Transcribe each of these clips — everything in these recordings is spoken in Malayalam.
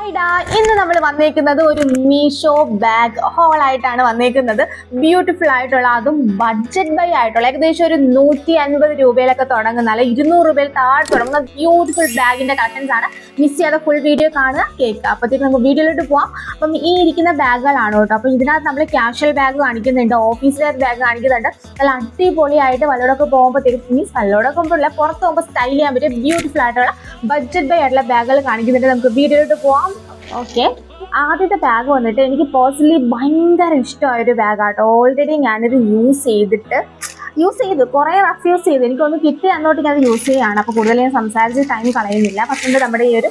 ഹായ്ഡാ, ഇന്ന് നമ്മൾ വന്നേക്കുന്നത് ഒരു മീഷോ ബാഗ് ഹോൾ ആയിട്ടാണ് വന്നേക്കുന്നത്. ബ്യൂട്ടിഫുൾ ആയിട്ടുള്ള, അതും ബഡ്ജറ്റ് ബൈ ആയിട്ടുള്ള, ഏകദേശം ഒരു 150 രൂപയിലൊക്കെ തുടങ്ങുന്ന, അല്ല 200 രൂപയിൽ താഴെ തുടങ്ങുന്ന ബ്യൂട്ടിഫുൾ ബാഗിന്റെ കളക്ഷൻസ് ആണ്. മിസ് ചെയ്യാതെ ഫുൾ വീഡിയോ കാണുക, കേൾക്കുക. അപ്പോഴത്തേക്ക് നമുക്ക് വീഡിയോയിലോട്ട് പോവാം. അപ്പം ഈ ഇരിക്കുന്ന ബാഗുകളാണ് കേട്ടോ. അപ്പം ഇതിനകത്ത് നമ്മൾ ക്യാഷ്വൽ ബാഗ് കാണിക്കുന്നുണ്ട്, ഓഫീസ് വെയർ ബാഗ് കാണിക്കുന്നുണ്ട്. നല്ല അടിപൊളിയായിട്ട് വല്ലതൊക്കെ പോകുമ്പോഴത്തേക്കും, മീൻസ് വല്ലതൊക്കെ പോകുമ്പോഴല്ല, പുറത്ത് പോകുമ്പോൾ സ്റ്റൈൽ ചെയ്യാൻ പറ്റിയ ബ്യൂട്ടിഫുൾ ആയിട്ടുള്ള ബഡ്ജറ്റ് ബൈ ആയിട്ടുള്ള ബാഗുകൾ കാണിക്കുന്നുണ്ട്. നമുക്ക് വീഡിയോയിലോട്ട് പോവാം. ഓക്കെ, ആദ്യത്തെ ബാഗ് വന്നിട്ട് എനിക്ക് പേഴ്സണലി ഭയങ്കര ഇഷ്ടമായൊരു ബാഗാട്ടോ. ഓൾറെഡി ഞാനിത് യൂസ് ചെയ്തു കുറേ റഫ് യൂസ് ചെയ്തു. എനിക്കൊന്ന് കിട്ടി അന്നോട്ട് ഞാൻ അത് യൂസ് ചെയ്യുകയാണ്. അപ്പോൾ കൂടുതൽ ഞാൻ സംസാരിച്ച് ടൈം കളയുന്നില്ല. പക്ഷേ നമ്മുടെ ഈ ഒരു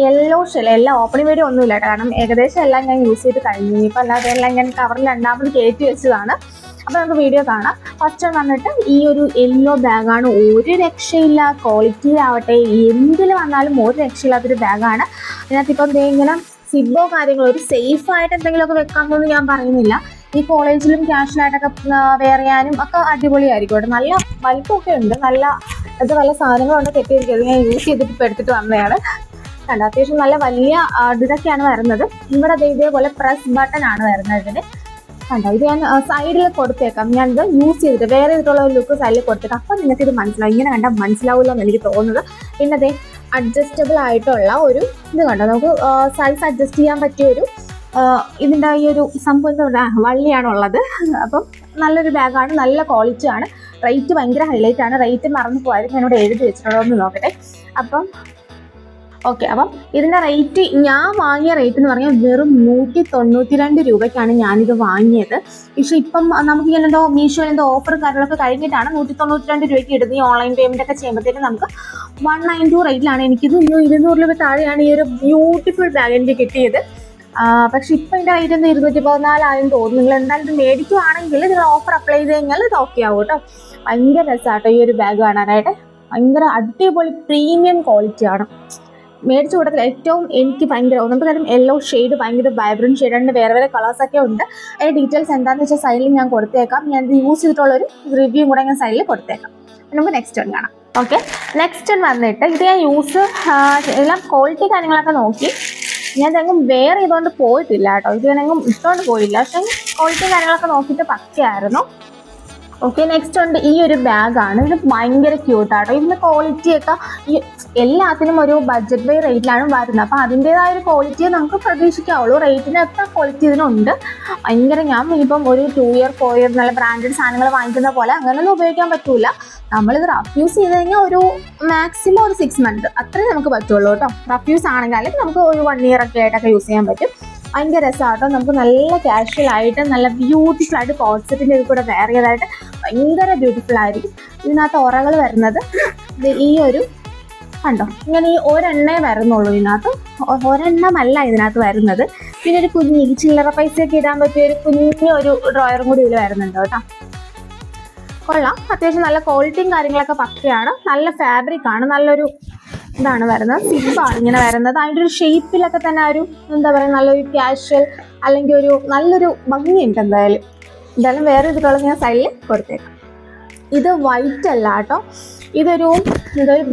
യെല്ലോ ഷെൽ, എല്ലാം ഓപ്പണിംഗ് വീഡിയോ ഒന്നുമില്ല കേട്ടോ, കാരണം ഏകദേശം എല്ലാം ഞാൻ യൂസ് ചെയ്ത് കഴിഞ്ഞു. ഇപ്പോൾ അല്ലാതെ എല്ലാം ഞാൻ കവറിൽ രണ്ടാമത് കയറ്റി വെച്ചതാണ്. അപ്പോൾ നമുക്ക് വീഡിയോ കാണാം. ഫസ്റ്റ് വന്നിട്ട് ഈ ഒരു യെല്ലോ ബാഗാണ്. ഒരു രക്ഷയില്ല, ക്വാളിറ്റി ആവട്ടെ എന്തിൽ വന്നാലും ഒരു രക്ഷയില്ലാത്തൊരു ബാഗാണ്. ഇതിനകത്ത് ഇപ്പം ഇങ്ങനെ സിബോ കാര്യങ്ങൾ, ഒരു സേഫായിട്ട് എന്തെങ്കിലുമൊക്കെ വെക്കാമെന്നൊന്നും ഞാൻ പറയുന്നില്ല. ഈ കോളേജിലും ക്യാഷ്വലായിട്ടൊക്കെ വെയർ ചെയ്യാനും ഒക്കെ അടിപൊളിയായിരിക്കും കേട്ടോ. നല്ല വലിപ്പമൊക്കെ ഉണ്ട്, നല്ല സാധനങ്ങളുണ്ട് കെട്ടിയിരിക്കുന്നത്. ഞാൻ യൂസ് ചെയ്തിട്ട് ഇപ്പോൾ എടുത്തിട്ട് വന്നതാണ്. കണ്ടോ, അത്യാവശ്യം നല്ല വലിയ ഇതൊക്കെയാണ് വരുന്നത്. ഇവിടെ ഇതേപോലെ പ്രസ് ബട്ടൺ ആണ് വരുന്നത് ഇതിന്. കണ്ടോ, ഇത് ഞാൻ സൈഡിൽ കൊടുത്തേക്കാം. ഞാനിത് യൂസ് ചെയ്തിട്ട് വേറെ ഇതിലുള്ള ഒരു ലുക്ക് സൈഡിൽ കൊടുത്തേക്കാം. അപ്പം നിങ്ങൾക്ക് ഇത് മനസ്സിലാവും. ഇങ്ങനെ കണ്ടാൽ മനസ്സിലാവില്ല എന്ന് എനിക്ക് തോന്നുന്നത്. പിന്നെ അതേ അഡ്ജസ്റ്റബിൾ ആയിട്ടുള്ള ഒരു ഇത് കണ്ടോ, നമുക്ക് സൈസ് അഡ്ജസ്റ്റ് ചെയ്യാൻ പറ്റിയൊരു ഇതിൻ്റെ ഈ ഒരു സംഭവം വള്ളിയാണുള്ളത്. അപ്പം നല്ലൊരു ബാഗാണ്, നല്ല ക്വാളിറ്റി ആണ്. റേറ്റ് ഭയങ്കര ഹൈലൈറ്റ് ആണ്. റേറ്റ് മറന്നു പോയാലും എന്നോട് എഴുതി വെച്ചിട്ടുണ്ടോ എന്ന് നോക്കട്ടെ. അപ്പം ഓക്കെ, അപ്പം ഇതിൻ്റെ റേറ്റ്, ഞാൻ വാങ്ങിയ റേറ്റ് എന്ന് പറഞ്ഞാൽ വെറും 192 രൂപയ്ക്കാണ് ഞാനിത് വാങ്ങിയത്. പക്ഷേ ഇപ്പം നമുക്ക് എന്തോ മീഷോയിൽ എന്തോ ഓഫർ കാര്യങ്ങളൊക്കെ കഴിഞ്ഞിട്ടാണ് 192 രൂപയ്ക്ക് ഇടുന്നത്. ഈ ഓൺലൈൻ പേയ്മെൻ്റ് ഒക്കെ ചെയ്യുമ്പോഴത്തേക്കും നമുക്ക് 192 റേറ്റിലാണ് എനിക്കിത് 200 രൂപ താഴെയാണ് ഈ ഒരു ബ്യൂട്ടിഫുൾ ബാഗ് എനിക്ക് കിട്ടിയത്. പക്ഷെ ഇപ്പം ഇതിൻ്റെ റേറ്റ് ഒന്ന് 214 തോന്നുന്നു. നിങ്ങൾ എന്തായാലും ഇത് മേടിക്കുവാണെങ്കിൽ ഇതിന് ഓഫർ അപ്ലൈ ചെയ്ത് കഴിഞ്ഞാൽ ഇത് ഓക്കെ ആവും കേട്ടോ. ഭയങ്കര രസമാട്ടോ ഈ ഒരു ബാഗ് കാണാനായിട്ട്. ഭയങ്കര അടിപൊളി പ്രീമിയം ക്വാളിറ്റിയാണ്. മേടിച്ച കൂട്ടത്തിൽ ഏറ്റവും എനിക്ക് ഭയങ്കര നമുക്ക് കാര്യം യെല്ലോ ഷെയ്ഡ്, ഭയങ്കര വൈബ്രൻറ്റ് ഷെയ്ഡാണ്. വേറെ കളേഴ്സൊക്കെ ഉണ്ട്. അതിൻ്റെ ഡീറ്റെയിൽസ് എന്താണെന്ന് വെച്ചാൽ സൈഡിൽ ഞാൻ കൊടുത്തേക്കാം. ഞാൻ ഇത് യൂസ് ചെയ്തിട്ടുള്ളൊരു റിവ്യൂ കൂടെ ഞാൻ സൈഡിൽ കൊടുത്തേക്കാം. നമുക്ക് നെക്സ്റ്റ് വൺ കാണാം. ഓക്കെ, നെക്സ്റ്റ് വൺ വന്നിട്ട് ഇത് ഞാൻ എല്ലാം ക്വാളിറ്റി കാര്യങ്ങളൊക്കെ നോക്കി. ഞാൻ ഇതെങ്ങും വെയർ ചെയ്തുകൊണ്ട് പോയിട്ടില്ല കേട്ടോ. ഇത് ഞാനെങ്ങും ഇട്ടുകൊണ്ട് പോയില്ല. പക്ഷേ ക്വാളിറ്റി കാര്യങ്ങളൊക്കെ നോക്കിയിട്ട് പക്കയായിരുന്നു. ഓക്കെ, നെക്സ്റ്റ് ഉണ്ട് ഈ ഒരു ബാഗാണ്. ഇത് ഭയങ്കര ക്യൂട്ടാട്ടോ. ഇതിൻ്റെ ക്വാളിറ്റിയൊക്കെ എല്ലാത്തിനും ഒരു ബഡ്ജറ്റ് ബൈ റേറ്റിലാണ് വരുന്നത്. അപ്പോൾ അതിൻ്റേതായ ഒരു ക്വാളിറ്റിയെ നമുക്ക് പ്രതീക്ഷിക്കാവുള്ളൂ. റേറ്റിനൊക്കെ ക്വാളിറ്റി ഇതിനുണ്ട്. ഭയങ്കര ഞാൻ ഇപ്പം ഒരു 2 ഇയർ 4 ഇയർ നല്ല ബ്രാൻഡഡ് സാധനങ്ങൾ വാങ്ങിക്കുന്ന പോലെ അങ്ങനെയൊന്നും ഉപയോഗിക്കാൻ പറ്റൂല. നമ്മളിത് റഫ് യൂസ് ചെയ്ത് കഴിഞ്ഞാൽ ഒരു മാക്സിമം ഒരു 6 മന്ത് അത്രയും നമുക്ക് പറ്റുള്ളൂ കേട്ടോ. റഫ് യൂസ് ആണെങ്കിൽ, അല്ലെങ്കിൽ നമുക്ക് ഒരു 1 ഇയർ ഒക്കെ ആയിട്ടൊക്കെ യൂസ് ചെയ്യാൻ പറ്റും. ഭയങ്കര രസമാട്ടോ. നമുക്ക് നല്ല കാഷ്വൽ ആയിട്ട് നല്ല ബ്യൂട്ടിഫുൾ ആയിട്ട് കോൺസെപ്റ്റിൻ്റെ ഇത് കൂടെ വെയർ ചെയ്തായിട്ട് ഭയങ്കര ബ്യൂട്ടിഫുൾ ആയിരിക്കും. ഇതിനകത്ത് ഉറകൾ വരുന്നത് ഈ ഒരു കണ്ടോ, ഇങ്ങനെ ഈ ഒരെണ്ണേ വരുന്നുള്ളൂ. ഇതിനകത്ത് ഒരെണ്ണമല്ല ഇതിനകത്ത് വരുന്നത്. പിന്നെ ഒരു കുഞ്ഞി ചില്ലറ പൈസയൊക്കെ ഇടാൻ പറ്റിയ ഒരു കുഞ്ഞൊരു ഡ്രോയറും കൂടി ഇതിൽ വരുന്നുണ്ട് കേട്ടോ. കൊള്ളാം, അത്യാവശ്യം നല്ല ക്വാളിറ്റിയും കാര്യങ്ങളൊക്കെ പക്കയാണ്. നല്ല ഫാബ്രിക് ആണ്, നല്ലൊരു ഇതാണ് വരുന്നത്. സിബാണ് ഇങ്ങനെ വരുന്നത്. അതിൻ്റെ ഒരു ഷേപ്പിലൊക്കെ തന്നെ ഒരു എന്താ പറയുക, നല്ലൊരു ക്യാഷ്വൽ അല്ലെങ്കിൽ ഒരു നല്ലൊരു ഭംഗിയുണ്ട്. എന്തായാലും വേറെ ഇതിലുള്ള ഞാൻ സൈഡിൽ കൊടുത്തേക്കാം. ഇത് വൈറ്റ് അല്ല കേട്ടോ, ഇതൊരു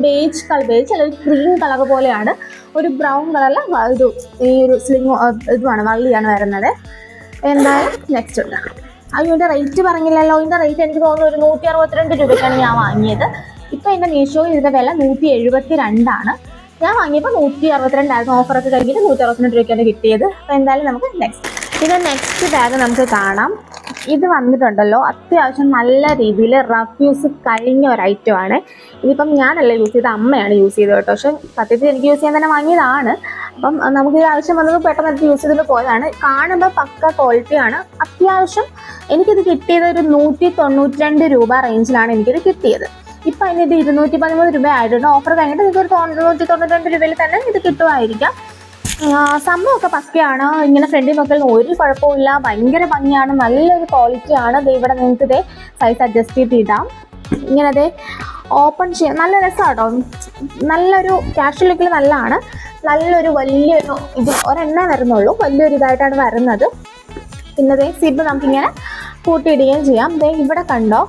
ബേജ് അല്ലെങ്കിൽ ക്രീം കളർ പോലെയാണ്. ഒരു ബ്രൗൺ കളറിൽ ഇത് ഈ ഒരു സ്ലിങ് ഇതുമാണ്, വള്ളിയാണ് വരുന്നത്. എന്തായാലും നെക്സ്റ്റ് ഉണ്ട്. അതിൻ്റെ റേറ്റ് പറഞ്ഞില്ലല്ലോ. ഇതിൻ്റെ റേറ്റ് എനിക്ക് തോന്നുന്നു ഒരു 162 രൂപയ്ക്കാണ് ഞാൻ വാങ്ങിയത്. ഇപ്പോൾ എൻ്റെ മീഷോയിൽ ഇതിൻ്റെ വില 172 ഞാൻ വാങ്ങിയപ്പോൾ 162 ഓഫറൊക്കെ കഴിഞ്ഞിട്ട് 162 രൂപയ്ക്കാണ് കിട്ടിയത്. അപ്പോൾ എന്തായാലും നമുക്ക് നെക്സ്റ്റ് ബാഗ് നമുക്ക് കാണാം. ഇത് വന്നിട്ടുണ്ടല്ലോ, അത്യാവശ്യം നല്ല രീതിയിൽ റഫ് യൂസ് കഴിഞ്ഞ ഒരു ഐറ്റമാണ്. ഇതിപ്പം ഞാനല്ല യൂസ് ചെയ്ത്, അമ്മയാണ് യൂസ് ചെയ്തത് കേട്ടോ. പക്ഷെ സത്യത്തിൽ എനിക്ക് യൂസ് ചെയ്യാൻ തന്നെ വാങ്ങിയതാണ്. അപ്പം നമുക്കിത് ആവശ്യം വന്നത് പെട്ടെന്ന് എടുത്ത് യൂസ് ചെയ്തിട്ട് പോയതാണ്. കാണുമ്പോൾ പക്ക ക്വാളിറ്റിയാണ്. അത്യാവശ്യം എനിക്കിത് കിട്ടിയത് ഒരു 192 രൂപ റേഞ്ചിലാണ് എനിക്കിത് കിട്ടിയത്. ഇപ്പം അതിന് ഇത് 213 രൂപ ആയിട്ടുണ്ട്. ഓഫർ കഴിഞ്ഞിട്ട് നിങ്ങൾക്ക് ഒരു 192 രൂപയിൽ തന്നെ ഇത് കിട്ടുമായിരിക്കാം. സംഭവമൊക്കെ പക്കയാണ്. ഇങ്ങനെ ഫ്രണ്ടിൽ മക്കളിൽ ഒരു കുഴപ്പമില്ല. ഭയങ്കര ഭംഗിയാണ്, നല്ലൊരു ക്വാളിറ്റിയാണ്. ഇവിടെ നിങ്ങൾക്ക് ഇതേ സൈസ് അഡ്ജസ്റ്റ് ചെയ്ത് ഇടാം. ഇങ്ങനെ ഓപ്പൺ ചെയ്യാം. നല്ല രസമാട്ടോ. നല്ലൊരു ക്യാഷ്വൽ ലുക്കിൽ നല്ലതാണ്. നല്ലൊരു വലിയൊരു ഇത് ഒരെണ്ണ വരുന്നുള്ളൂ, വലിയൊരു ഇതായിട്ടാണ് വരുന്നത്. പിന്നെ സിബ് നമുക്കിങ്ങനെ കൂട്ടിയിടുകയും ചെയ്യാം. ഇവിടെ കണ്ടോ,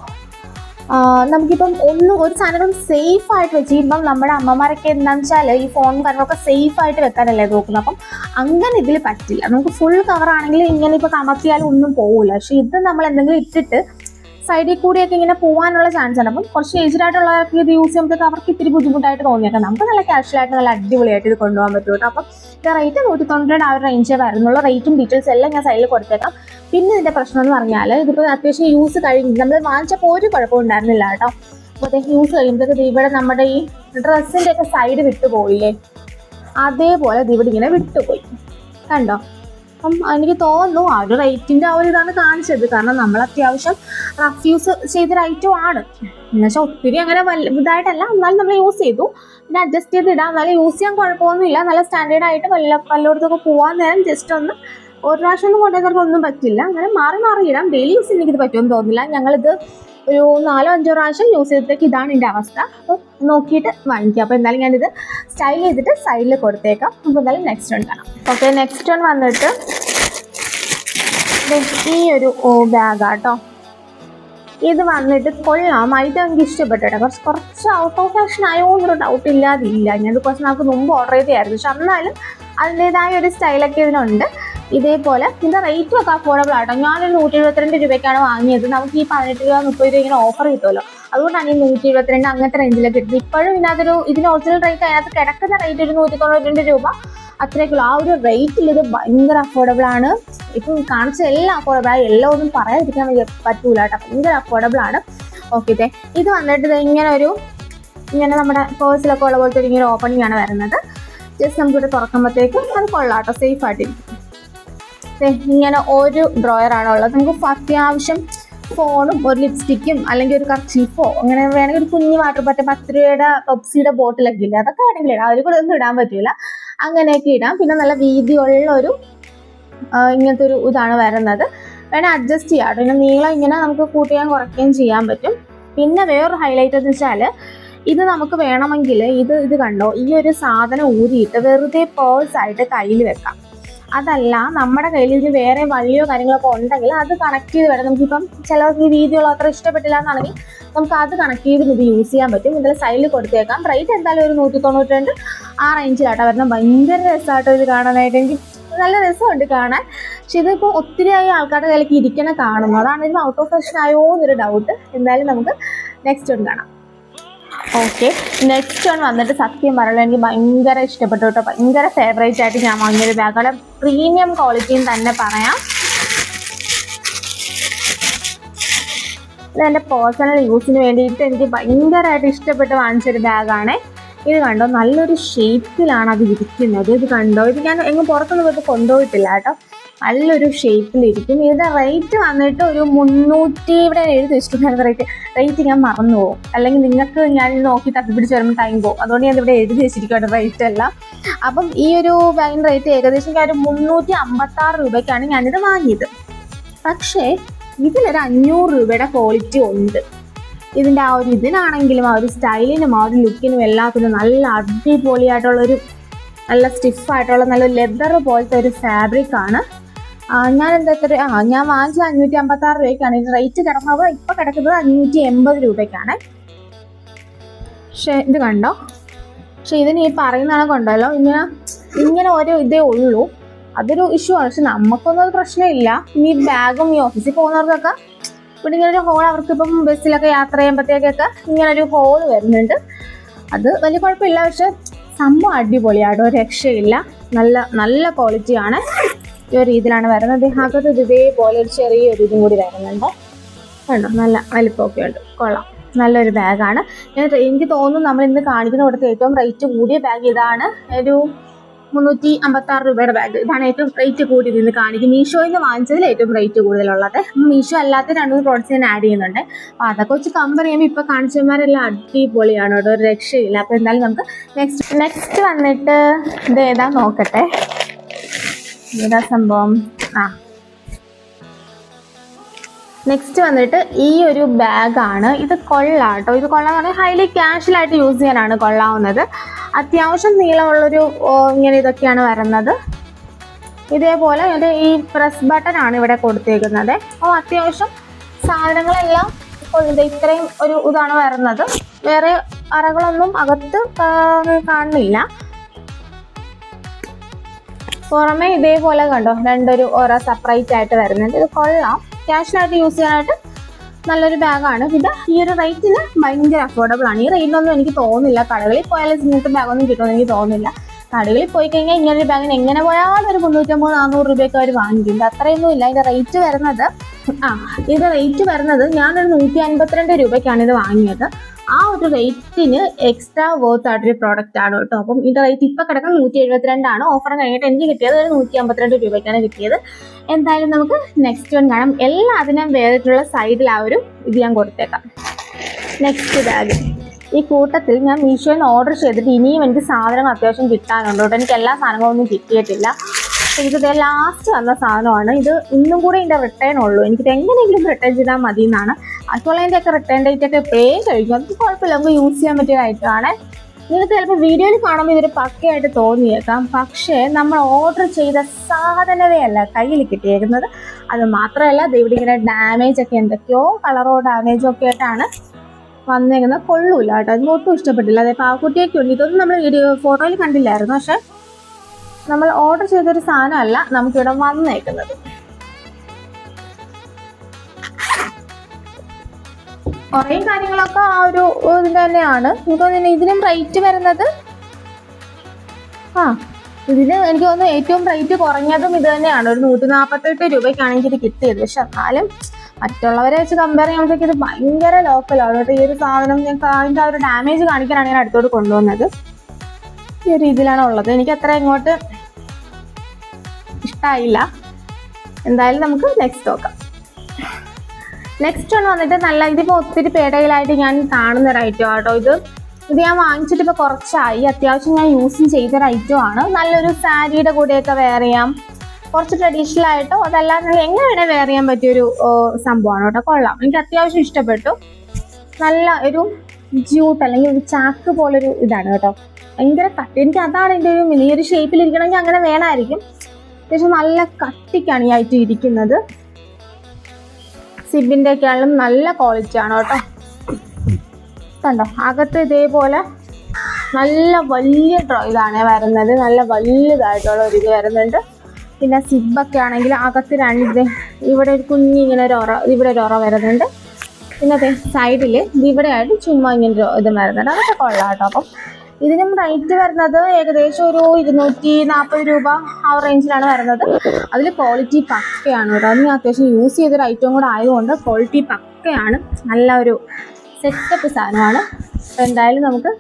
നമുക്കിപ്പം ഒരു സാധനം സേഫ് ആയിട്ട് വെച്ച് ഇപ്പം നമ്മുടെ അമ്മമാരൊക്കെ എന്താണെന്ന് വെച്ചാൽ ഈ ഫോണും കാര്യങ്ങളൊക്കെ സേഫ് ആയിട്ട് വെക്കാനല്ലേ നോക്കുന്നത്. അപ്പം അങ്ങനെ ഇതിൽ പറ്റില്ല. നമുക്ക് ഫുൾ കവർ ആണെങ്കിൽ ഇങ്ങനെ ഇപ്പോൾ കമത്തിയാലും ഒന്നും പോകില്ല. പക്ഷെ ഇത് നമ്മൾ എന്തെങ്കിലും ഇട്ടിട്ട് സൈഡിൽ കൂടിയൊക്കെ ഇങ്ങനെ പോകാനുള്ള ചാൻസ് ഉണ്ട്. അപ്പം കുറച്ച് ഏജ്ഡ് ആയിട്ടുള്ളവർക്ക് ഇത് യൂസ് ചെയ്യുമ്പോഴത്തേക്ക് അവർക്ക് ഇത്തിരി ബുദ്ധിമുട്ടായിട്ട് തോന്നിയേക്കാം. നമുക്ക് നല്ല കാഷ്വലായിട്ട് നല്ല അടിപൊളിയായിട്ട് ഇത് കൊണ്ടുപോകാൻ പറ്റും കേട്ടോ. അപ്പം ഇത് റേറ്റ് 192 ആ ഒരു റേഞ്ചേ വരുന്നുള്ള. റേറ്റും ഡീറ്റെയിൽസ് എല്ലാം ഞാൻ സൈഡിൽ കൊടുത്തേക്കാം. പിന്നെ ഇതിന്റെ പ്രശ്നം എന്ന് പറഞ്ഞാൽ ഇതിപ്പോൾ അത്യാവശ്യം യൂസ് കഴിഞ്ഞ് നമ്മൾ വാങ്ങിച്ചപ്പോൾ ഒരു കുഴപ്പം ഉണ്ടായിരുന്നില്ല കേട്ടോ. അപ്പോഴത്തേക്ക് യൂസ് കഴിയുമ്പോഴത്തേക്ക് ഇവിടെ നമ്മുടെ ഈ ഡ്രസ്സിൻ്റെ ഒക്കെ സൈഡ് വിട്ടുപോയില്ലേ, അതേപോലെ ഇത് ഇവിടെ ഇങ്ങനെ വിട്ടുപോയി കണ്ടോ. അപ്പം എനിക്ക് തോന്നുന്നു ആ ഒരു റേറ്റിൻ്റെ ആ ഒരു ഇതാണ് കാണിച്ചത്. കാരണം നമ്മൾ അത്യാവശ്യം റഫ് യൂസ് ചെയ്തൊരു ഐറ്റം ആണ്. എന്നുവെച്ചാൽ ഒത്തിരി അങ്ങനെ ഇതായിട്ടല്ല, എന്നാലും നമ്മൾ യൂസ് ചെയ്തു. പിന്നെ അഡ്ജസ്റ്റ് ചെയ്ത് ഇടാം. എന്നാലും യൂസ് ചെയ്യാൻ കുഴപ്പമൊന്നുമില്ല. നല്ല സ്റ്റാൻഡേർഡായിട്ട് വല്ലയിടത്തൊക്കെ പോകാൻ നേരം ജസ്റ്റ് ഒന്ന് ഒരു പ്രാവശ്യം ഒന്നും കൊണ്ടുവന്നവർക്ക് ഒന്നും പറ്റില്ല. അങ്ങനെ മാറി ഇടാം. ഡെയിലി യൂസ് എനിക്ക് ഇത് പറ്റുമെന്ന് തോന്നുന്നില്ല. ഞങ്ങളിത് ഒരു 4-5 പ്രാവശ്യം യൂസ് ചെയ്തപ്പോഴത്തേക്ക് ഇതാണ് എൻ്റെ അവസ്ഥ. അപ്പോൾ നോക്കിയിട്ട് വാങ്ങിക്കുക. അപ്പോൾ എന്തായാലും ഞാനിത് സ്റ്റൈൽ ചെയ്തിട്ട് സൈഡിൽ കൊടുത്തേക്കാം. അപ്പോൾ എന്തായാലും നെക്സ്റ്റ് വൺ കാണാം. ഓക്കെ, നെക്സ്റ്റ് വൺ വന്നിട്ട് ഈ ഒരു ബാഗാട്ടോ. ഇത് വന്നിട്ട് കൊള്ളാം. ഇത് എനിക്ക് ഇഷ്ടപ്പെട്ടു. കുറച്ച് ഔട്ട് ഓഫ് ഫാഷൻ ആയതുകൊണ്ടൊരു ഡൗട്ട് ഇല്ലാതില്ല. ഞാനത് കുറച്ച് നമുക്ക് മുമ്പ് ഓർഡർ ചെയ്തായിരുന്നു. പക്ഷെ എന്നാലും അതിൻ്റെതായ ഒരു സ്റ്റൈലൊക്കെ ഇതിനുണ്ട്. ഇതേപോലെ ഇതിൻ്റെ റേറ്റും ഒക്കെ അഫോർഡബിൾ ആട്ടോ. ഞാനൊരു 172 രൂപയ്ക്കാണ് വാങ്ങിയത്. നമുക്ക് ഈ 18 രൂപ 30 രൂപ ഇങ്ങനെ ഓഫർ കിട്ടുമല്ലോ. അതുകൊണ്ടാണ് ഈ 172 അങ്ങനത്തെ റേഞ്ചിലൊക്കെ കിട്ടുന്നത്. ഇപ്പോഴും ഇതിന് ഒറിജിനൽ റേറ്റ് അതിനകത്ത് കിടക്കുന്ന റേറ്റ് ഒരു 192 രൂപ അത്രയൊക്കെ. ആ ഒരു റേറ്റിൽ ഇത് ഭയങ്കര അഫോർഡബിൾ ആണ്. ഇപ്പം കാണിച്ച എല്ലാം അഫോർഡബിൾ ആണ്. എല്ലാം ഒന്നും പറയാതിരിക്കാൻ പറ്റൂല കേട്ടോ. ഭയങ്കര അഫോർഡബിൾ ആണ്. ഓക്കെ, ഇത് വന്നിട്ട് ഇങ്ങനെ നമ്മുടെ പേഴ്സിലൊക്കെ ഉള്ള പോലത്തെ ഇങ്ങനെ ഓപ്പണിംഗ് ആണ് വരുന്നത്. ജസ്റ്റ് നമുക്കിവിടെ തുറക്കുമ്പോഴത്തേക്കും അത് കൊള്ളാട്ടോ, സേഫ് ആയിട്ടിരിക്കും. ഇങ്ങനെ ഒരു ഡ്രോയറാണ് ഉള്ളത്. നമുക്ക് അത്യാവശ്യം ഫോണും ഒരു ലിപ്സ്റ്റിക്കും അല്ലെങ്കിൽ ഒരു കർച്ചീഫോ അങ്ങനെ വേണമെങ്കിൽ ഒരു കുഞ്ഞു വാട്ടർ 10 രൂപയുടെ പെപ്സിയുടെ ബോട്ടിലൊക്കെ ഇല്ല, അതൊക്കെ വേണമെങ്കിൽ ഇടാം. അതിൽ കൂടെ ഒന്നും ഇടാൻ പറ്റില്ല. അങ്ങനെയൊക്കെ ഇടാം. പിന്നെ നല്ല വീതിയുള്ള ഇങ്ങനത്തെ ഒരു ഇതാണ് വരുന്നത്. വേണേൽ അഡ്ജസ്റ്റ് ചെയ്യാം. പിന്നെ നീളം ഇങ്ങനെ നമുക്ക് കൂട്ടുകയും കുറയ്ക്കുകയും ചെയ്യാൻ പറ്റും. പിന്നെ വേറൊരു ഹൈലൈറ്റ് എന്ന് വെച്ചാൽ ഇത് നമുക്ക് വേണമെങ്കിൽ ഇത് കണ്ടോ, ഈ ഒരു സാധനം ഊരിയിട്ട് വെറുതെ പേഴ്സായിട്ട് കയ്യിൽ വെക്കാം. അതല്ല നമ്മുടെ കയ്യിൽ ഇതിന് വേറെ വള്ളിയോ കാര്യങ്ങളൊക്കെ ഉണ്ടെങ്കിൽ അത് കണക്ട് ചെയ്ത് വേണം. നമുക്കിപ്പം ചിലർക്ക് ഈ വീഡിയോകൾ അത്ര ഇഷ്ടപ്പെട്ടില്ല എന്നാണെങ്കിൽ നമുക്ക് അത് കണക്ട് ചെയ്ത് ഇത് യൂസ് ചെയ്യാൻ പറ്റും. ഇതിൽ സൈഡിൽ കൊടുത്തേക്കാം. റേറ്റ് എന്തായാലും ഒരു 192 ആ റേഞ്ചിലാട്ടോ വരുന്നത്. ഭയങ്കര രസമായിട്ടോ ഇത് കാണാനായിട്ട്. എനിക്ക് നല്ല രസമുണ്ട് കാണാൻ. പക്ഷെ ഇതിപ്പോൾ ഒത്തിരിയായി ആൾക്കാരുടെ കയ്യിലേക്ക് ഇരിക്കണ കാണുന്നു. അതാണ് ഇതിന് ഔട്ട് ഓഫ് ഫാഷൻ ആയോ എന്നൊരു ഡൗട്ട്. എന്തായാലും നമുക്ക് നെക്സ്റ്റ് ഒന്ന് കാണാം. ഓക്കെ, നെക്സ്റ്റ് വൺ വന്നിട്ട് സത്യം പറയുന്നത് എനിക്ക് ഭയങ്കര ഇഷ്ടപ്പെട്ടു കേട്ടോ. ഭയങ്കര ഫേവറേറ്റ് ആയിട്ട് ഞാൻ വാങ്ങിയൊരു ബാഗാണ്. പ്രീമിയം ക്വാളിറ്റിയും തന്നെ പറയാം. ഇത് എൻ്റെ പേഴ്സണൽ യൂസിന് വേണ്ടിയിട്ട് എനിക്ക് ഭയങ്കരമായിട്ട് ഇഷ്ടപ്പെട്ട് വാങ്ങിച്ചൊരു ബാഗാണ്. ഇത് കണ്ടോ, നല്ലൊരു ഷേപ്പിലാണ് അത് ഇരിക്കുന്നത്. ഇത് കണ്ടോ, ഇത് ഞാൻ എങ്ങും പുറത്തൊന്നും പോയിട്ട് കൊണ്ടുപോയിട്ടില്ല കേട്ടോ. നല്ലൊരു ഷേപ്പിലിരിക്കും. ഇതിൻ്റെ റേറ്റ് വന്നിട്ട് ഒരു 300, ഇവിടെ എഴുതി വെച്ചിട്ടുണ്ടായിരുന്ന റേറ്റ് ഞാൻ മറന്നു പോകും. അല്ലെങ്കിൽ നിങ്ങൾക്ക് ഞാൻ നോക്കി തപ്പിപ്പിടിച്ച് വരുമ്പോൾ ടൈം പോകും. അതുകൊണ്ട് ഞാൻ ഇവിടെ എഴുതി വെച്ചിരിക്കുകയാണ് റേറ്റ് എല്ലാം. അപ്പം ഈ ഒരു ബാഗിൻ്റെ റേറ്റ് ഏകദേശം ഒരു 356 രൂപയ്ക്കാണ് ഞാനിത് വാങ്ങിയത്. പക്ഷേ ഇതിനൊരു 500 രൂപയുടെ ക്വാളിറ്റി ഉണ്ട്. ഇതിൻ്റെ ആ ഒരു ഇതിനാണെങ്കിലും ആ ഒരു സ്റ്റൈലിനും ആ ഒരു ലുക്കിനും എല്ലാത്തിനും നല്ല അടിപൊളിയായിട്ടുള്ളൊരു നല്ല സ്റ്റിഫായിട്ടുള്ള നല്ല ലെതർ പോലത്തെ ഒരു ഫാബ്രിക്കാണ്. ഞാൻ ഞാൻ വാങ്ങിച്ചത് 556 രൂപയ്ക്കാണ്. ഇത് റേറ്റ് കിടന്നത് ഇപ്പോൾ കിടക്കുന്നത് 580 രൂപയ്ക്കാണ്. പക്ഷേ ഇത് കണ്ടോ, പക്ഷെ ഇതിന് ഈ പറയുന്നതാണ് കൊണ്ടല്ലോ ഇങ്ങനെ ഓരോ ഇതേ ഉള്ളൂ. അതൊരു ഇഷ്യൂ ആണ്. പക്ഷെ നമുക്കൊന്നും അത് പ്രശ്നമില്ല. ഈ ബാഗും ഈ ഓഫീസിൽ പോകുന്നവർക്കൊക്കെ ഇവിടെ ഇങ്ങനൊരു ഹോൾ, അവർക്കിപ്പം ബസ്സിലൊക്കെ യാത്ര ചെയ്യുമ്പോഴത്തേക്കൊക്കെ ഇങ്ങനൊരു ഹോൾ വരുന്നുണ്ട്. അത് വലിയ കുഴപ്പമില്ല. പക്ഷെ സംഭവം അടിപൊളിയാട്ടോ, ഒരു രക്ഷയില്ല. നല്ല ക്വാളിറ്റിയാണ്. ഈ ഒരു രീതിയിലാണ് വരുന്നത്. അകത്ത് ഇതേപോലെ ഒരു ചെറിയൊരു ഇതും കൂടി വരുന്നുണ്ട്. കണ്ടോ, നല്ല വലിപ്പമൊക്കെ ഉണ്ട്. കൊള്ളാം, നല്ലൊരു ബാഗാണ്. എനിക്ക് തോന്നുന്നു നമ്മൾ ഇന്ന് കാണിക്കുന്ന കൊടുത്ത് ഏറ്റവും റേറ്റ് കൂടിയ ബാഗ് ഇതാണ്. ഒരു 356 രൂപയുടെ ബാഗ്. ഇതാണ് ഏറ്റവും റേറ്റ് കൂടിയത് ഇന്ന് കാണിക്കും. മീഷോയിൽ നിന്ന് വാങ്ങിച്ചതിൽ ഏറ്റവും റേറ്റ് കൂടുതലുള്ളത്. മീഷോ അല്ലാത്ത 2 പ്രോഡക്റ്റ്സ് ഞാൻ ആഡ് ചെയ്യുന്നുണ്ട്. അപ്പോൾ അതൊക്കെ വെച്ച് കമ്പയർ ചെയ്യുമ്പോൾ ഇപ്പോൾ കാണിച്ചവന്മാരെല്ലാം അടിപൊളിയാണ് കേട്ടോ, ഒരു രക്ഷയില്ല. അപ്പോൾ എന്തായാലും നമുക്ക് നെക്സ്റ്റ് വന്നിട്ട് ഇത് ഏതാ നോക്കട്ടെ. ഏതാ സംഭവം? നെക്സ്റ്റ് വന്നിട്ട് ഈ ഒരു ബാഗാണ്. ഇത് കൊള്ളാട്ടോ. ഇത് കൊള്ളാന്ന് പറഞ്ഞാൽ ഹൈലി ക്യാഷ്വലായിട്ട് യൂസ് ചെയ്യാനാണ് കൊള്ളാവുന്നത്. അത്യാവശ്യം നീളമുള്ളൊരു ഇങ്ങനെ ഇതൊക്കെയാണ് വരുന്നത്. ഇതേപോലെ ഈ പ്രസ് ബട്ടൺ ആണ് ഇവിടെ കൊടുത്തേക്കുന്നത്. അപ്പോൾ അത്യാവശ്യം സാധനങ്ങളെല്ലാം ഇത്രയും ഒരു ഇതാണ് വരുന്നത്. വേറെ അറകളൊന്നും അകത്ത് കാണുന്നില്ല. പുറമെ ഇതേപോലെ കണ്ടോ, രണ്ടൊരു ഓരോ സെപ്പറേറ്റ് ആയിട്ട് വരുന്നുണ്ട്. ഇത് കൊള്ളാം, ക്യാഷിനായിട്ട് യൂസ് ചെയ്യാനായിട്ട് നല്ലൊരു ബാഗാണ്. പിന്നെ ഈ ഒരു റേറ്റിന് ഭയങ്കര അഫോർഡബിൾ ആണ്. ഈ റേറ്റിനൊന്നും എനിക്ക് തോന്നുന്നില്ല കടകളിൽ പോയാലും ഇങ്ങനത്തെ ബാഗൊന്നും കിട്ടുമെന്ന് എനിക്ക് തോന്നുന്നില്ല. കടകളിൽ പോയി കഴിഞ്ഞാൽ ഇങ്ങനൊരു ബാഗിന് എങ്ങനെ പോയാലും ഒരു 350-400 രൂപയൊക്കെ അവർ വാങ്ങിക്കും. അത്രയൊന്നും ഇല്ല. ഇതിന്റെ റേറ്റ് വരുന്നത് ഞാനൊരു 152 രൂപയ്ക്കാണ് ഇത് വാങ്ങിയത്. ആ ഒരു റേറ്റിന് എക്സ്ട്രാ വർത്ത് ആയിട്ടൊരു പ്രോഡക്റ്റ് ആണ് കേട്ടോ. അപ്പം ഇതിന്റെ റേറ്റ് ഇപ്പൊ കിടക്കുന്നത് 172 ഓഫർ കഴിഞ്ഞിട്ട് എനിക്ക് കിട്ടിയത് ഒരു 152 രൂപയ്ക്കാണ് കിട്ടിയത്. എന്തായാലും നമുക്ക് നെക്സ്റ്റ് വൺ കാണാം. എല്ലാത്തിനും വേറിട്ടുള്ള സൈഡിൽ ആ ഒരു ഇത് ഞാൻ കൊടുത്തേക്കാം. Next bag. ഈ കൂട്ടത്തിൽ ഞാൻ മീഷോയിൽ നിന്ന് ഓർഡർ ചെയ്തിട്ട് ഇനിയും എനിക്ക് സാധനങ്ങൾ അത്യാവശ്യം കിട്ടാനുണ്ട് കേട്ടോ. എനിക്ക് എല്ലാ സാധനങ്ങളൊന്നും കിട്ടിയിട്ടില്ല. ഇത് ലാസ്റ്റ് വന്ന സാധനമാണ്. ഇത് ഇന്നും കൂടെ ഇതിൻ്റെ റിട്ടേൺ ഉള്ളൂ. എനിക്കിത് എങ്ങനെയെങ്കിലും റിട്ടേൺ ചെയ്താൽ മതി എന്നാണ്. അതുപോലെ അതിൻ്റെയൊക്കെ റിട്ടേൺ ഡേറ്റ് ഒക്കെ കഴിക്കും. അത് കുഴപ്പമില്ല, നമുക്ക് യൂസ് ചെയ്യാൻ പറ്റിയ ഐറ്റമാണ്. നിങ്ങൾക്ക് ചിലപ്പോൾ വീഡിയോയിൽ കാണുമ്പോൾ ഇതൊരു പക്കയായിട്ട് തോന്നിയേക്കാം. പക്ഷേ നമ്മൾ ഓർഡർ ചെയ്ത സാധനമേ അല്ല കയ്യിൽ കിട്ടിയേക്കുന്നത്. അത് മാത്രമല്ല ഇവിടെ ഇങ്ങനെ ഡാമേജ് ഒക്കെ എന്തൊക്കെയോ കളറോ ഡാമേജോ ഒക്കെ ആയിട്ടാണ് വന്നേക്കുന്നത്. കൊള്ളൂല കേട്ടോ, അതൊന്നും ഒട്ടും ഇഷ്ടപ്പെട്ടില്ല. അതെ പാവക്കുട്ടിയൊക്കെ ഉണ്ട്. ഇതൊന്നും നമ്മൾ ഫോട്ടോയിൽ കണ്ടില്ലായിരുന്നു. പക്ഷെ നമ്മൾ ഓർഡർ ചെയ്തൊരു സാധനമല്ല നമുക്കിവിടെ വന്നേക്കുന്നത്. കുറേ കാര്യങ്ങളൊക്കെ ആ ഒരു ഇതിൻ്റെ തന്നെയാണ്. എനിക്ക് തോന്നുന്നു ഇതിനും റേറ്റ് വരുന്നത് ഇതിന് എനിക്ക് തോന്നുന്നു ഏറ്റവും റേറ്റ് കുറഞ്ഞതും ഇത് തന്നെയാണ്. ഒരു 148 രൂപയ്ക്കാണ് എനിക്കിത് കിട്ടിയത്. പക്ഷെ എന്നാലും മറ്റുള്ളവരെ വെച്ച് കമ്പയർ ചെയ്യുമ്പോഴത്തേക്ക് ഇത് ഭയങ്കര ലോക്കലാണ് കേട്ടോ. ഈ ഒരു സാധനം അതിൻ്റെ ആ ഒരു ഡാമേജ് കാണിക്കാനാണ് ഞാൻ അടുത്തോട്ട് കൊണ്ടുവന്നത്. ഈ ഒരു രീതിയിലാണ് ഉള്ളത്. എനിക്ക് അത്ര ഇങ്ങോട്ട് ഇഷ്ടമായില്ല. എന്തായാലും നമുക്ക് നെക്സ്റ്റ് നോക്കാം. നെക്സ്റ്റ് വൺ വന്നിട്ട് നല്ല ഇതിപ്പോൾ ഒത്തിരി പേടയിലായിട്ട് ഞാൻ കാണുന്ന ഒരു ഐറ്റം ആട്ടോ. ഇത് ഞാൻ വാങ്ങിച്ചിട്ട് ഇപ്പോൾ കുറച്ചായി. അത്യാവശ്യം ഞാൻ യൂസും ചെയ്തൊരു ഐറ്റമാണ്. നല്ലൊരു സാരിയുടെ കൂടെയൊക്കെ വെയർ ചെയ്യാം. കുറച്ച് ട്രഡീഷണൽ ആയിട്ടോ അതല്ലാതെ എങ്ങനെ വേണേൽ വെയർ ചെയ്യാൻ പറ്റിയൊരു സംഭവമാണ് കേട്ടോ. കൊള്ളാം, എനിക്ക് അത്യാവശ്യം ഇഷ്ടപ്പെട്ടു. നല്ല ഒരു ജ്യൂട്ട് അല്ലെങ്കിൽ ഒരു ചാക്ക് പോലൊരു ഇതാണ് കേട്ടോ. ഭയങ്കര കട്ടി. എനിക്ക് അതാണ് ഇതിൻ്റെ ഒരു ഈ ഒരു ഷേപ്പിലിരിക്കണമെങ്കിൽ അങ്ങനെ വേണമായിരിക്കും. അത്യാവശ്യം നല്ല കട്ടിക്കാണ് ഈ ഐറ്റം ഇരിക്കുന്നത്. സിബിൻ്റെ ഒക്കെയാണെങ്കിലും നല്ല ക്വാളിറ്റി ആണ് കേട്ടോ. കണ്ടോ, അകത്ത് ഇതേപോലെ നല്ല വലിയ ഇതാണ് വരുന്നത്. നല്ല വലുതായിട്ടുള്ള ഒരു ഇത് വരുന്നുണ്ട്. പിന്നെ സിബൊക്കെ ആണെങ്കിൽ അകത്ത് ഇവിടെ ഒരു കുഞ്ഞിങ്ങനെ ഇവിടെ ഒരു ഉറ വരുന്നുണ്ട്. പിന്നെ അതെ സൈഡിൽ ഇവിടെ ആയിട്ട് ചുമ്മാ ഇങ്ങനെ ഇത് വരുന്നുണ്ട്. അതൊക്കെ കൊള്ളാം കേട്ടോ. അപ്പം ഇതിനും റേറ്റ് വരുന്നത് ഏകദേശം ഒരു 240 രൂപ ആ റേഞ്ചിലാണ് വരുന്നത്. അതിൽ ക്വാളിറ്റി പക്കയാണ് കേട്ടോ. അതിന് അത്യാവശ്യം യൂസ് ചെയ്തൊരു ഐറ്റം കൂടെ ആയതുകൊണ്ട് ക്വാളിറ്റി പക്കയാണ്. നല്ല ഒരു സെറ്റപ്പ് സാധനമാണ്. അപ്പോൾ എന്തായാലും നമുക്ക്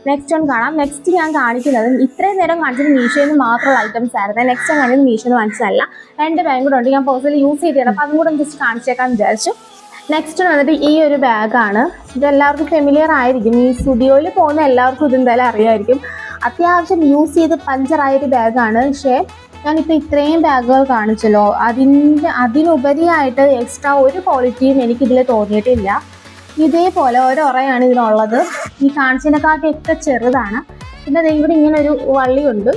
നെക്സ്റ്റ് വൺ കാണാം. നെക്സ്റ്റ് ഞാൻ കാണിക്കുന്നത് ഇത്രയും നേരം കാണിച്ചത് മീഷോയിൽ നിന്ന് മാത്രമുള്ള ഐറ്റംസ് ആയിരുന്നു. നെക്സ്റ്റ് ഞാൻ കാണിച്ചത് മീഷോയിൽ നിന്ന് വാങ്ങിച്ചതല്ല. 2 ബാഗ് കൂടെ ഉണ്ട്. ഞാൻ പേഴ്സണലി യൂസ് ചെയ്തിട്ടുണ്ട്. അപ്പോൾ അതും കൂടെ ജസ്റ്റ് കാണിച്ചേക്കാന്ന് വിചാരിച്ചു. നെക്സ്റ്റ് വന്നിട്ട് ഈ ഒരു ബാഗാണ്. ഇതെല്ലാവർക്കും ഫെമിലിയർ ആയിരിക്കും. ഈ സ്റ്റുഡിയോയിൽ പോകുന്ന എല്ലാവർക്കും ഇതെന്തായാലും അറിയാമായിരിക്കും. അത്യാവശ്യം യൂസ് ചെയ്ത് പഞ്ചറായൊരു ബാഗാണ്. പക്ഷേ ഞാനിപ്പോൾ ഇത്രയും ബാഗുകൾ കാണിച്ചല്ലോ, അതിനുപരിയായിട്ട് എക്സ്ട്രാ ഒരു ക്വാളിറ്റിയും എനിക്കിതിൽ തോന്നിയിട്ടില്ല. ഇതേപോലെ ഒരൊറയാണ് ഇതിനുള്ളത്. ഈ കാണിച്ചതിനെക്കാട്ടൊക്കെ ചെറുതാണ്. പിന്നെ ഇവിടെ ഇങ്ങനെ ഒരു വള്ളിയുണ്ട്.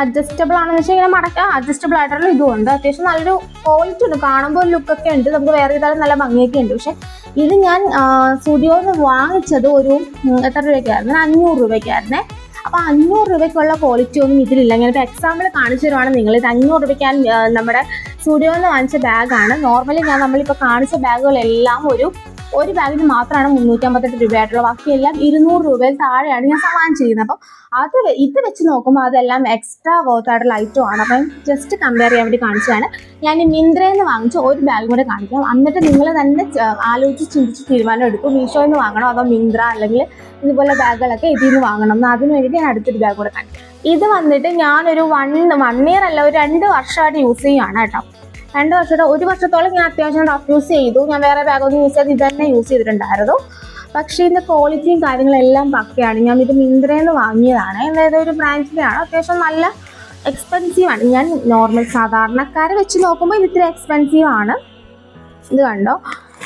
അഡ്ജസ്റ്റബിൾ ആണെന്ന് വെച്ചാൽ ഇങ്ങനെ മടക്കാം. അഡ്ജസ്റ്റബിൾ ആയിട്ടുള്ള ഇതുമുണ്ട്. അത്യാവശ്യം നല്ലൊരു ക്വാളിറ്റി ഉണ്ട്. കാണുമ്പോൾ ലുക്കൊക്കെ ഉണ്ട്. നമുക്ക് വേറെ ചെയ്താലും നല്ല ഭംഗിയൊക്കെ ഉണ്ട്. പക്ഷെ ഇത് ഞാൻ സ്റ്റുഡിയോയിൽ നിന്ന് വാങ്ങിച്ചത് ഒരു എത്ര രൂപയ്ക്കായിരുന്നു? 500 രൂപയ്ക്കായിരുന്നേ. അപ്പോൾ 500 രൂപയ്ക്കുള്ള ക്വാളിറ്റി ഒന്നും ഇതിലില്ല. ഞാനിപ്പോൾ എക്സാമ്പിൾ കാണിച്ചു തരുവാണ് നിങ്ങൾ. ഇത് 500 രൂപയ്ക്ക് നമ്മുടെ സ്റ്റുഡിയോയിൽ നിന്ന് വാങ്ങിച്ച ബാഗാണ്. നോർമലി നമ്മളിപ്പോൾ കാണിച്ച ബാഗുകളെല്ലാം ഒരു ബാഗിന് മാത്രമാണ് 358 രൂപയായിട്ടുള്ളത്. ബാക്കിയെല്ലാം 200 രൂപയിൽ താഴെയാണ് ഞാൻ വാങ്ങിച്ചിരിക്കുന്നത്. അപ്പം ഇത് വെച്ച് നോക്കുമ്പോൾ അതെല്ലാം എക്സ്ട്രാ വർത്ത് ആയിട്ടുള്ള ഐറ്റമാണ്. അപ്പം ജസ്റ്റ് കമ്പയർ ചെയ്യാൻ വേണ്ടി കാണിച്ചതാണ്. ഞാൻ മിന്ത്രയിൽ നിന്ന് വാങ്ങിച്ച ഒരു ബാഗ് കൂടെ കാണിക്കാം. എന്നിട്ട് നിങ്ങൾ തന്നെ ആലോചിച്ച് ചിന്തിച്ച് തീരുമാനം എടുക്കും. മീഷോയിൽ നിന്ന് വാങ്ങണോ അതോ മിന്ത്ര അല്ലെങ്കിൽ ഇതുപോലെ ബാഗുകളൊക്കെ ഇതിൽ നിന്ന് വാങ്ങണം. അതിന് വേണ്ടിയിട്ട് ഞാൻ അടുത്തൊരു ബാഗ് കൂടെ കാണിക്കാം. ഇത് വന്നിട്ട് ഞാനൊരു 1 ഇയർ അല്ല, ഒരു 2 വർഷമായിട്ട് യൂസ് ചെയ്യുകയാണ് കേട്ടോ. 2 വർഷത്തെ 1 വർഷത്തോളം ഞാൻ അത്യാവശ്യം റഫ് യൂസ് ചെയ്തു. ഞാൻ വേറെ ബാഗൊന്നും യൂസ് ചെയ്ത് ഇത് തന്നെ യൂസ് ചെയ്തിട്ടുണ്ടായിരുന്നു. പക്ഷേ ഇതിൻ്റെ ക്വാളിറ്റിയും കാര്യങ്ങളെല്ലാം പക്കയാണ്. ഞാൻ ഇത് മിന്ത്രയിൽ നിന്ന് വാങ്ങിയതാണ്. അതായത് ഒരു ബ്രാൻഡിൻ്റെയാണ്. അത്യാവശ്യം നല്ല എക്സ്പെൻസീവാണ്. ഞാൻ നോർമൽ സാധാരണക്കാരെ വെച്ച് നോക്കുമ്പോൾ ഇത് ഇത്തിരി എക്സ്പെൻസീവാണ്. ഇത് കണ്ടോ,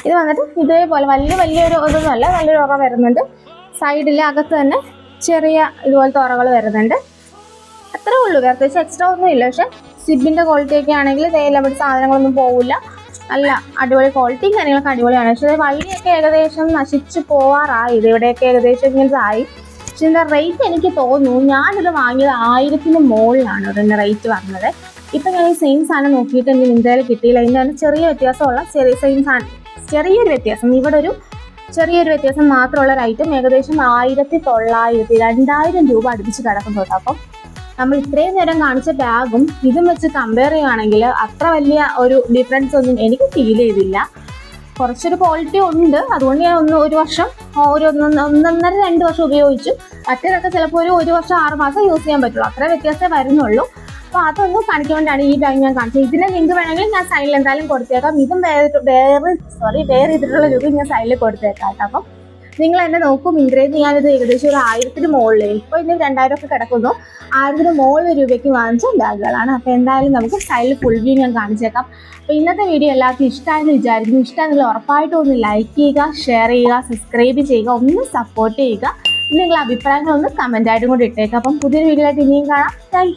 ഇത് വന്നിട്ട് ഇതേപോലെ വലിയൊരു ഇതൊന്നുമല്ല. നല്ലൊരു ഉറ വരുന്നുണ്ട്. സൈഡിൽ അകത്ത് തന്നെ ചെറിയ ഇതുപോലത്തെ ഉറകൾ വരുന്നുണ്ട്. അത്രേ ഉള്ളൂ. പ്രത്യേകിച്ച് എക്സ്ട്രാ ഒന്നും ഇല്ല. പക്ഷെ സിബിൻ്റെ ക്വാളിറ്റി ഒക്കെ ആണെങ്കിൽ തേയിലവിടെ സാധനങ്ങളൊന്നും പോകില്ല. നല്ല അടിപൊളി ക്വാളിറ്റിയും കാര്യങ്ങളൊക്കെ അടിപൊളിയാണ്. പക്ഷേ വള്ളിയൊക്കെ ഏകദേശം നശിച്ചു പോവാറായി. ഇത് ഇവിടെയൊക്കെ ഏകദേശം ഇങ്ങനത്തായി. പക്ഷെ ഇതിൻ്റെ റേറ്റ് എനിക്ക് തോന്നുന്നു, ഞാനിത് വാങ്ങിയത് 1000-ന് മുകളിലാണ് ഇതിൻ്റെ റേറ്റ് വന്നത്. ഇപ്പം ഞാൻ ഈ സെയിം സാധനം നോക്കിയിട്ട് എനിക്ക് മിന്ത്രയിൽ കിട്ടിയില്ല. ഇതിൻ്റെ ചെറിയ വ്യത്യാസമുള്ള സെയിം സാധനം, ചെറിയൊരു വ്യത്യാസം, ഇവിടെ ഒരു ചെറിയൊരു വ്യത്യാസം മാത്രമുള്ള ഒരു ഐറ്റം ഏകദേശം 1900-2000 രൂപ അടുപ്പിച്ച് കിടക്കുന്നുണ്ട്. അപ്പം നമ്മൾ ഇത്രയും നേരം കാണിച്ച ബാഗും ഇതും വെച്ച് കമ്പയർ ചെയ്യുകയാണെങ്കിൽ അത്ര വലിയ ഒരു ഡിഫറൻസ് ഒന്നും എനിക്ക് ഫീൽ ചെയ്തില്ല. കുറച്ചൊരു ക്വാളിറ്റി ഉണ്ട്. അതുകൊണ്ട് ഞാൻ ഒരു വർഷം, ഒന്നൊന്നര 2 വർഷം ഉപയോഗിച്ചു. മറ്റേതൊക്കെ ചിലപ്പോൾ ഒരു വർഷം 6 മാസം യൂസ് ചെയ്യാൻ പറ്റുള്ളൂ. അത്ര വ്യത്യാസമേ വരുന്നുള്ളൂ. അപ്പോൾ അതൊന്നും കാണിക്കാൻ വേണ്ടിയാണ് ഈ ബാഗ് ഞാൻ കാണിച്ചത്. ഇതിൻ്റെ ലിങ്ക് വേണമെങ്കിൽ ഞാൻ സൈഡിൽ എന്തായാലും കൊടുത്തേക്കാം. ഇതും വേറെ ഇതിലുള്ള ലിങ്ക് ഞാൻ സൈഡിൽ കൊടുത്തേക്കാം. അപ്പം നിങ്ങൾ എന്നെ നോക്കും, മിന്ത്രയിൽ ഞാനിത് ഏകദേശം ഒരു 1000-ന് മുകളിൽ, ഇപ്പോൾ ഇതിന് 2000 ഒക്കെ കിടക്കുന്നു, 1000-ന് മുകളിൽ രൂപയ്ക്ക് വാങ്ങിച്ച ബാഗുകളാണ്. അപ്പോൾ എന്തായാലും നമുക്ക് സൈഡിൽ ഫുൾ വ്യൂ ഞാൻ കാണിച്ചേക്കാം. അപ്പോൾ ഇന്നത്തെ വീഡിയോ എല്ലാവർക്കും ഇഷ്ടമായെന്ന് വിചാരിക്കുന്നു. ഇഷ്ടമായെങ്കിൽ ഉറപ്പായിട്ടും ഒന്ന് ലൈക്ക് ചെയ്യുക, ഷെയർ ചെയ്യുക, സബ്സ്ക്രൈബ് ചെയ്യുക, ഒന്ന് സപ്പോർട്ട് ചെയ്യുക. നിങ്ങളുടെ അഭിപ്രായങ്ങളൊന്ന് കമൻറ്റായിട്ടും കൂടി ഇട്ടേക്കാം. അപ്പം പുതിയൊരു വീഡിയോ ആയിട്ട് ഇനിയും കാണാം. താങ്ക്